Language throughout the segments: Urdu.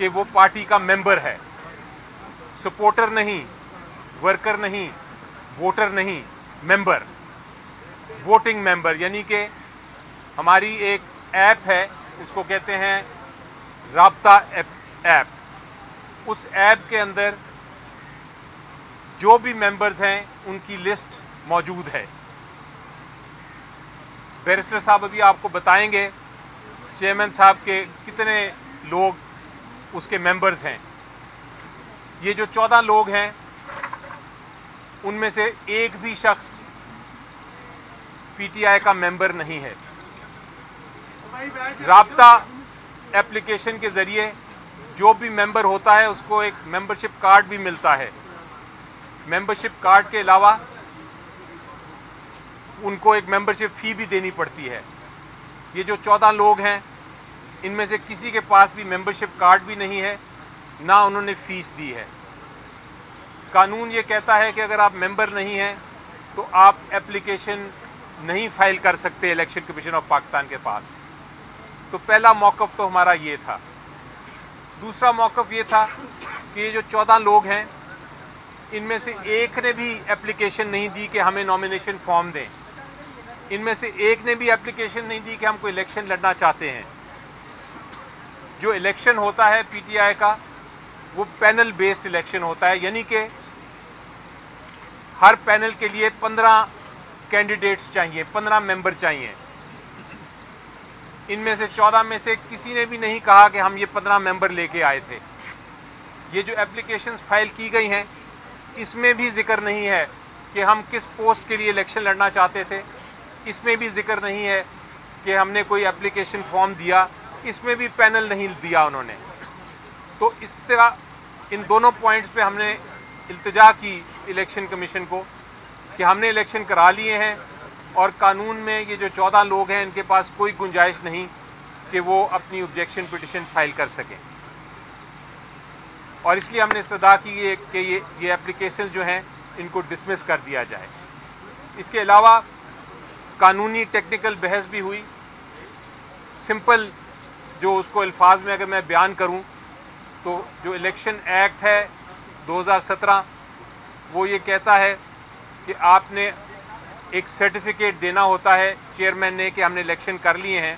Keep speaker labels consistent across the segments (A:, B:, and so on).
A: کہ وہ پارٹی کا ممبر ہے, سپورٹر نہیں, ورکر نہیں, ووٹر نہیں, ممبر, ووٹنگ ممبر. یعنی کہ ہماری ایک ایپ ہے, اس کو کہتے ہیں رابطہ ایپ. اس ایپ کے اندر جو بھی ممبرز ہیں ان کی لسٹ موجود ہے. بیرسٹر صاحب ابھی آپ کو بتائیں گے چیئرمین صاحب کے کتنے لوگ اس کے ممبرز ہیں. یہ جو 14 لوگ ہیں ان میں سے ایک بھی شخص پی ٹی آئی کا ممبر نہیں ہے. رابطہ ایپلیکیشن کے ذریعے جو بھی ممبر ہوتا ہے اس کو ایک ممبرشپ کارڈ بھی ملتا ہے. ممبرشپ کارڈ کے علاوہ ان کو ایک ممبرشپ فی بھی دینی پڑتی ہے. یہ جو 14 لوگ ہیں ان میں سے کسی کے پاس بھی ممبرشپ کارڈ بھی نہیں ہے, نہ انہوں نے فیس دی ہے. قانون یہ کہتا ہے کہ اگر آپ ممبر نہیں ہیں تو آپ ایپلیکیشن نہیں فائل کر سکتے الیکشن کمیشن آف پاکستان کے پاس. تو پہلا موقف تو ہمارا یہ تھا. دوسرا موقف یہ تھا کہ یہ جو 14 لوگ ہیں ان میں سے ایک نے بھی ایپلیکیشن نہیں دی کہ ہمیں نامینیشن فارم دیں. ان میں سے ایک نے بھی ایپلیکیشن نہیں دی کہ ہم کوئی الیکشن لڑنا چاہتے ہیں. جو الیکشن ہوتا ہے پی ٹی آئی کا وہ پینل بیسڈ الیکشن ہوتا ہے. یعنی کہ ہر پینل کے لیے 15 کینڈیڈیٹس چاہیے, 15 ممبر چاہیے. ان میں سے 14 میں سے کسی نے بھی نہیں کہا کہ ہم یہ 15 ممبر لے کے آئے تھے. یہ جو ایپلیکیشنز فائل کی گئی ہیں اس میں بھی ذکر نہیں ہے کہ ہم کس پوسٹ کے لیے الیکشن لڑنا چاہتے تھے. اس میں بھی ذکر نہیں ہے کہ ہم نے کوئی ایپلیکیشن فارم دیا. اس میں بھی پینل نہیں دیا انہوں نے. تو اس طرح ان دونوں پوائنٹس پہ ہم نے التجا کی الیکشن کمیشن کو کہ ہم نے الیکشن کرا لیے ہیں اور قانون میں یہ جو 14 لوگ ہیں ان کے پاس کوئی گنجائش نہیں کہ وہ اپنی آبجیکشن پٹیشن فائل کر سکیں. اور اس لیے ہم نے استدعا کی ہے کہ یہ ایپلیکیشن جو ہیں ان کو ڈسمس کر دیا جائے. اس کے علاوہ قانونی ٹیکنیکل بحث بھی ہوئی. سمپل جو اس کو الفاظ میں اگر میں بیان کروں تو جو الیکشن ایکٹ ہے 2017 وہ یہ کہتا ہے کہ آپ نے ایک سرٹیفکیٹ دینا ہوتا ہے چیئرمین نے کہ ہم نے الیکشن کر لیے ہیں.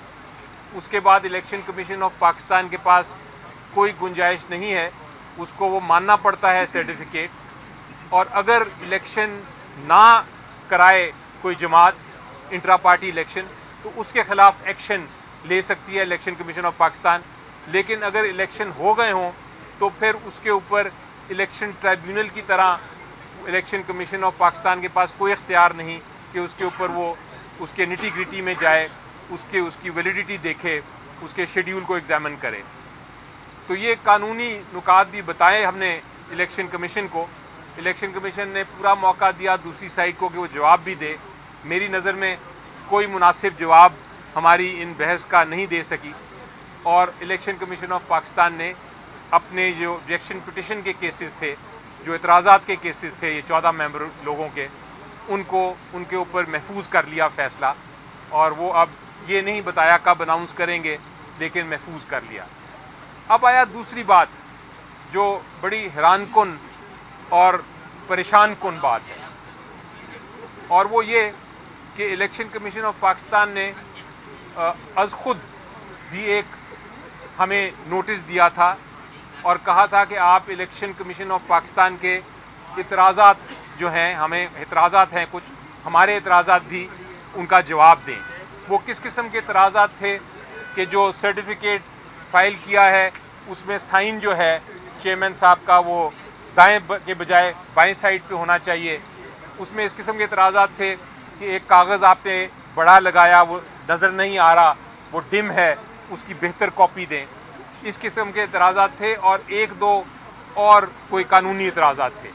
A: اس کے بعد الیکشن کمیشن آف پاکستان کے پاس کوئی گنجائش نہیں ہے, اس کو وہ ماننا پڑتا ہے سرٹیفکیٹ. اور اگر الیکشن نہ کرائے کوئی جماعت انٹرا پارٹی الیکشن تو اس کے خلاف ایکشن لے سکتی ہے الیکشن کمیشن آف پاکستان. لیکن اگر الیکشن ہو گئے ہوں تو پھر اس کے اوپر الیکشن ٹرائیبیونل کی طرح الیکشن کمیشن آف پاکستان کے پاس کوئی اختیار نہیں کہ اس کے اوپر وہ اس کے نٹی گریٹی میں جائے, اس کی ویلیڈیٹی دیکھے, اس کے شیڈیول کو ایگزامن کرے. تو یہ قانونی نکات بھی بتائے ہم نے الیکشن کمیشن کو. الیکشن کمیشن نے پورا موقع دیا دوسری سائڈ کو کہ وہ جواب بھی دے. میری نظر میں کوئی مناسب جواب ہماری ان بحث کا نہیں دے سکی. اور الیکشن کمیشن آف پاکستان نے اپنے جو آبجیکشن پٹیشن کے کیسز تھے, جو اعتراضات کے کیسز تھے یہ 14 ممبر لوگوں کے, ان کے اوپر محفوظ کر لیا فیصلہ. اور وہ اب یہ نہیں بتایا کب اناؤنس کریں گے, لیکن محفوظ کر لیا. اب آیا دوسری بات جو بڑی حیران کن اور پریشان کن بات ہے, اور وہ یہ کہ الیکشن کمیشن آف پاکستان نے از خود بھی ایک ہمیں نوٹس دیا تھا اور کہا تھا کہ آپ الیکشن کمیشن آف پاکستان کے اعتراضات جو ہیں, ہمیں اعتراضات ہیں کچھ, ہمارے اعتراضات بھی ان کا جواب دیں. وہ کس قسم کے اعتراضات تھے کہ جو سرٹیفکیٹ فائل کیا ہے اس میں سائن جو ہے چیئرمین صاحب کا وہ دائیں کے بجائے بائیں سائڈ پہ ہونا چاہیے. اس میں اس قسم کے اعتراضات تھے کہ ایک کاغذ آپ نے بڑا لگایا وہ نظر نہیں آ رہا, وہ ڈم ہے, اس کی بہتر کاپی دیں. اس قسم کے اعتراضات تھے اور ایک دو اور کوئی قانونی اعتراضات تھے.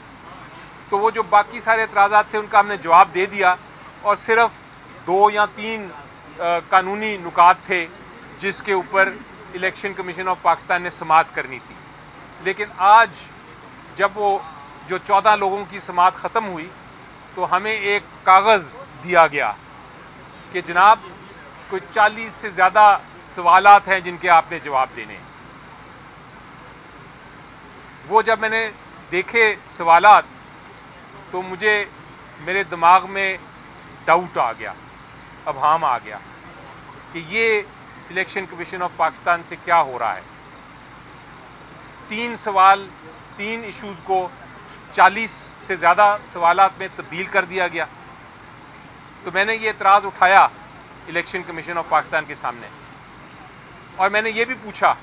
A: تو وہ جو باقی سارے اعتراضات تھے ان کا ہم نے جواب دے دیا اور صرف 2 یا 3 قانونی نکات تھے جس کے اوپر الیکشن کمیشن آف پاکستان نے سماعت کرنی تھی. لیکن آج جب وہ جو 14 لوگوں کی سماعت ختم ہوئی تو ہمیں ایک کاغذ دیا گیا کہ جناب کوئی 40 سے زیادہ سوالات ہیں جن کے آپ نے جواب دینے. وہ جب میں نے دیکھے سوالات تو مجھے میرے دماغ میں ڈاؤٹ آ گیا، ابہام آ گیا کہ یہ الیکشن کمیشن آف پاکستان سے کیا ہو رہا ہے۔ 3 ایشوز کو 40 سے زیادہ سوالات میں تبدیل کر دیا گیا۔ تو میں نے یہ اعتراض اٹھایا الیکشن کمیشن آف پاکستان کے سامنے، اور میں نے یہ بھی پوچھا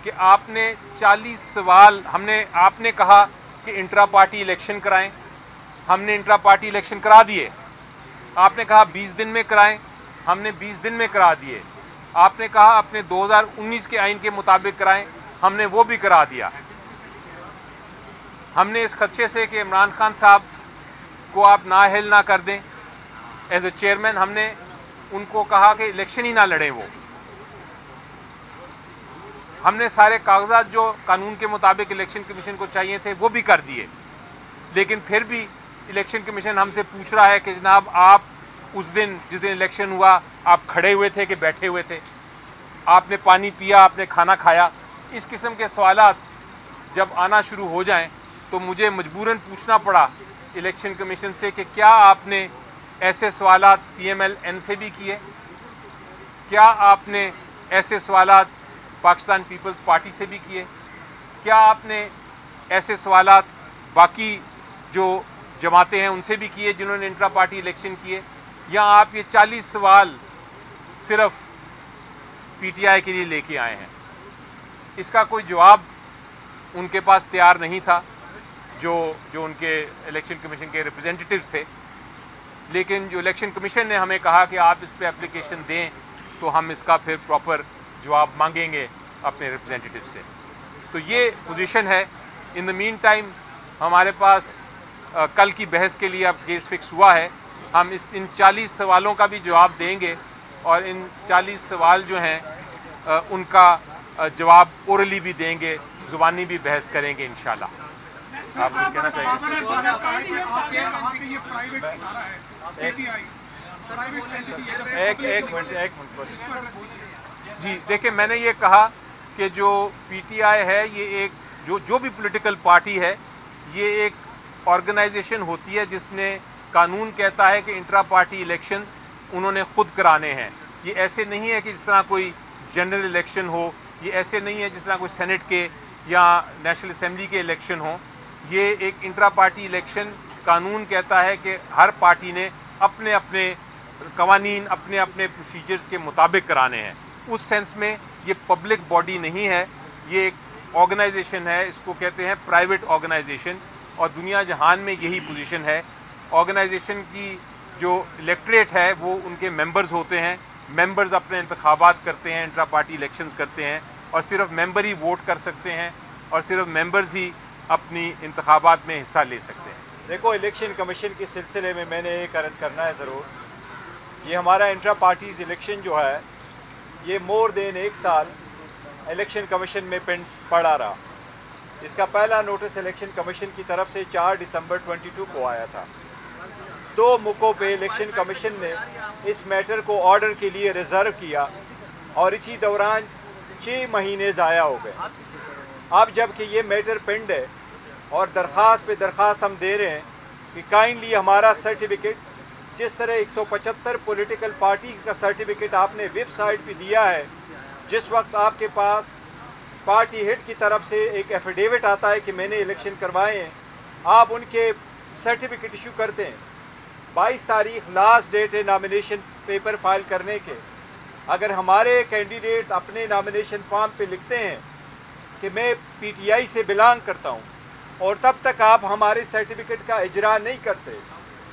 A: کہ آپ نے 40 سوال آپ نے کہا کہ انٹرا پارٹی الیکشن کرائیں، ہم نے انٹرا پارٹی الیکشن کرا دیے۔ آپ نے کہا 20 دن میں کرائیں، ہم نے 20 دن میں کرا دیے۔ آپ نے کہا اپنے 2019 کے آئین کے مطابق کرائیں، ہم نے وہ بھی کرا دیا۔ ہم نے اس خدشے سے کہ عمران خان صاحب کو آپ نااہل نہ کر دیں ایز اے چیئرمین، ہم نے ان کو کہا کہ الیکشن ہی نہ لڑیں وہ۔ ہم نے سارے کاغذات جو قانون کے مطابق الیکشن کمیشن کو چاہیے تھے وہ بھی کر دیے، لیکن پھر بھی الیکشن کمیشن ہم سے پوچھ رہا ہے کہ جناب آپ اس دن جس دن الیکشن ہوا آپ کھڑے ہوئے تھے کہ بیٹھے ہوئے تھے، آپ نے پانی پیا، آپ نے کھانا کھایا۔ اس قسم کے سوالات جب آنا شروع ہو جائیں تو مجھے مجبوراً پوچھنا پڑا الیکشن کمیشن سے کہ کیا آپ نے ایسے سوالات پی ایم ایل این سے بھی کیے؟ کیا آپ نے ایسے سوالات پاکستان پیپلز پارٹی سے بھی کیے؟ کیا آپ نے ایسے سوالات باقی جو جماعتیں ہیں ان سے بھی کیے جنہوں نے انٹرا پارٹی الیکشن کیے؟ یا آپ یہ 40 سوال صرف پی ٹی آئی کے لیے لے کے آئے ہیں؟ اس کا کوئی جواب ان کے پاس تیار نہیں تھا جو ان کے الیکشن کمیشن کے ریپرزینٹیٹیوز تھے، لیکن جو الیکشن کمیشن نے ہمیں کہا کہ آپ اس پہ اپلیکیشن دیں تو ہم اس کا پھر پراپر جواب مانگیں گے اپنے ریپرزینٹیٹیو سے۔ تو یہ پوزیشن ہے۔ ان دا مین ٹائم ہمارے پاس کل کی بحث کے لیے اب کیس فکس ہوا ہے، ہم ان 40 سوالوں کا بھی جواب دیں گے، اور ان 40 سوال جو ہیں ان کا جواب اورلی بھی دیں گے، زبانی بھی بحث کریں گے انشاءاللہ۔ آپ کچھ کہنا چاہیے؟ ایک منٹ جی دیکھیں، میں نے یہ کہا کہ جو پی ٹی آئی ہے یہ ایک جو بھی پولیٹیکل پارٹی ہے یہ ایک آرگنائزیشن ہوتی ہے جس نے قانون کہتا ہے کہ انٹرا پارٹی الیکشنز انہوں نے خود کرانے ہیں۔ یہ ایسے نہیں ہے کہ جس طرح کوئی جنرل الیکشن ہو، یہ ایسے نہیں ہے جس طرح کوئی سینٹ کے یا نیشنل اسمبلی کے الیکشن ہوں۔ یہ ایک انٹرا پارٹی الیکشن قانون کہتا ہے کہ ہر پارٹی نے اپنے اپنے قوانین اپنے اپنے پروسیجرز کے مطابق کرانے ہیں۔ اس سینس میں یہ پبلک باڈی نہیں ہے، یہ ایک آرگنائزیشن ہے، اس کو کہتے ہیں پرائیویٹ آرگنائزیشن، اور دنیا جہان میں یہی پوزیشن ہے۔ آرگنائزیشن کی جو الیکٹریٹ ہے وہ ان کے ممبرز ہوتے ہیں، ممبرز اپنے انتخابات کرتے ہیں، انٹرا پارٹی الیکشنز کرتے ہیں، اور صرف ممبر ہی ووٹ کر سکتے ہیں، اور صرف ممبرز ہی اپنی انتخابات میں حصہ لے سکتے ہیں۔
B: دیکھو، الیکشن کمیشن کے سلسلے میں نے ایک عرض کرنا ہے ضرور، یہ ہمارا انٹرا پارٹیز الیکشن جو ہے یہ مور دین 1 سال الیکشن کمیشن میں پڑا رہا۔ اس کا پہلا نوٹس الیکشن کمیشن کی طرف سے 4 دسمبر 22 کو آیا تھا۔ 2 موقعوں پہ الیکشن کمیشن نے اس میٹر کو آرڈر کے لیے ریزرو کیا، اور اسی دوران 6 مہینے ضائع ہو گئے۔ اب جب کہ یہ میٹر پینڈ ہے اور درخواست پہ درخواست ہم دے رہے ہیں کہ کائنڈلی ہمارا سرٹیفکیٹ، جس طرح 175 پولیٹیکل پارٹی کا سرٹیفکیٹ آپ نے ویب سائٹ پہ دیا ہے، جس وقت آپ کے پاس پارٹی ہیڈ کی طرف سے ایک ایفیڈیوٹ آتا ہے کہ میں نے الیکشن کروائے ہیں، آپ ان کے سرٹیفکیٹ ایشو کرتے ہیں۔ 22 تاریخ لاسٹ ڈیٹ ہے نامینیشن پیپر فائل کرنے کے۔ اگر ہمارے کینڈیڈیٹس اپنے نامینیشن فارم پہ لکھتے ہیں کہ میں پی ٹی آئی سے بلانگ کرتا ہوں، اور تب تک آپ ہمارے سرٹیفکیٹ کا اجرا نہیں کرتے،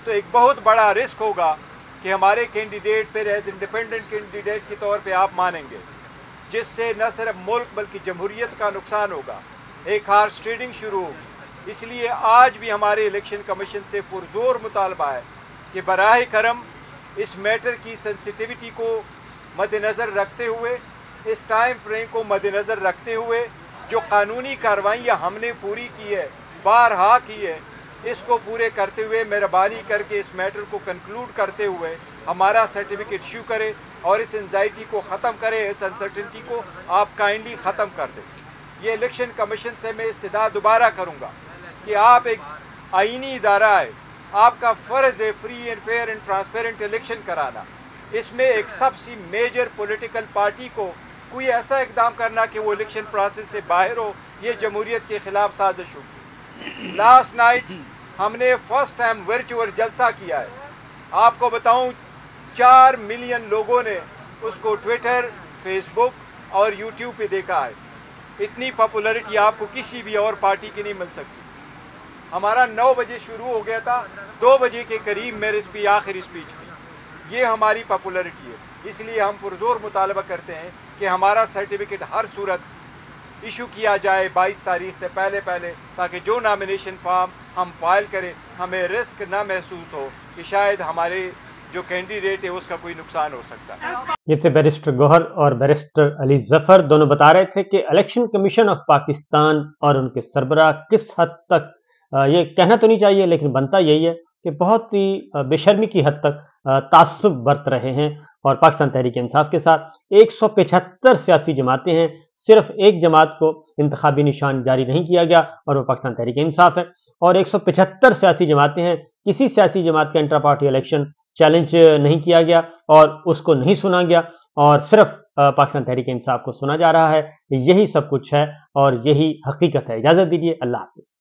B: تو ایک بہت بڑا رسک ہوگا کہ ہمارے کینڈیڈیٹ پھر ایز انڈیپینڈنٹ کینڈیڈیٹ کے طور پہ آپ مانیں گے، جس سے نہ صرف ملک بلکہ جمہوریت کا نقصان ہوگا، ایک ہارس ٹریڈنگ شروع ہوگی۔ اس لیے آج بھی ہمارے الیکشن کمیشن سے پرزور مطالبہ ہے کہ براہ کرم اس میٹر کی سینسٹیوٹی کو مد نظر رکھتے ہوئے، اس ٹائم فریم کو مد نظر رکھتے ہوئے، جو قانونی کارروائیاں ہم نے پوری کی ہے، بارہا کی ہے، اس کو پورے کرتے ہوئے مہربانی کر کے اس میٹر کو کنکلوڈ کرتے ہوئے ہمارا سرٹیفکیٹ ایشو کرے، اور اس انزائٹی کو ختم کرے، اس انسرٹنٹی کو آپ کائنڈلی ختم کر دیں۔ یہ الیکشن کمیشن سے میں استدعا دوبارہ کروں گا کہ آپ ایک آئینی ادارہ ہے، آپ کا فرض ہے free and fair and transparent election کرانا. اس میں ایک سب سے میجر پولیٹیکل پارٹی کو کوئی ایسا اقدام کرنا کہ وہ الیکشن پروسیس سے باہر ہو، یہ جمہوریت کے خلاف سازش ہوگی. لاسٹ نائٹ ہم نے فرسٹ ٹائم ورچوئل جلسہ کیا ہے. آپ کو بتاؤں 4 ملین لوگوں نے اس کو ٹویٹر، فیس بک اور یوٹیوب پہ دیکھا ہے. اتنی پاپولرٹی آپ کو کسی بھی اور پارٹی کی نہیں مل سکتی. ہمارا 9 بجے شروع ہو گیا تھا، 2 بجے کے قریب میری آخری اسپیچ تھی. یہ ہماری پاپولرٹی ہے. اس لیے ہم پرزور مطالبہ کرتے ہیں کہ ہمارا سرٹیفکیٹ ہر صورت ایشو کیا جائے 22 تاریخ سے پہلے تاکہ جو نامینیشن فارم ہم فائل کریں ہمیں رسک نہ محسوس ہو کہ شاید ہمارے جو کینڈیڈیٹ ہے اس کا کوئی نقصان ہو سکتا ہے.
C: یہ سے بیرسٹر گوہر اور بیرسٹر علی ظفر دونوں بتا رہے تھے کہ الیکشن کمیشن آف پاکستان اور ان کے سربراہ کس حد تک، یہ کہنا تو نہیں چاہیے لیکن بنتا یہی ہے کہ بہت ہی بے شرمی کی حد تک تعصب برت رہے ہیں. اور پاکستان تحریک انصاف کے ساتھ 175 سیاسی جماعتیں ہیں، صرف ایک جماعت کو انتخابی نشان جاری نہیں کیا گیا اور وہ پاکستان تحریک انصاف ہے. اور 175 سیاسی جماعتیں ہیں، کسی سیاسی جماعت کا انٹرا پارٹی الیکشن چیلنج نہیں کیا گیا اور اس کو نہیں سنا گیا اور صرف پاکستان تحریک انصاف کو سنا جا رہا ہے. یہی سب کچھ ہے اور یہی حقیقت ہے. اجازت دیجیے، اللہ حافظ.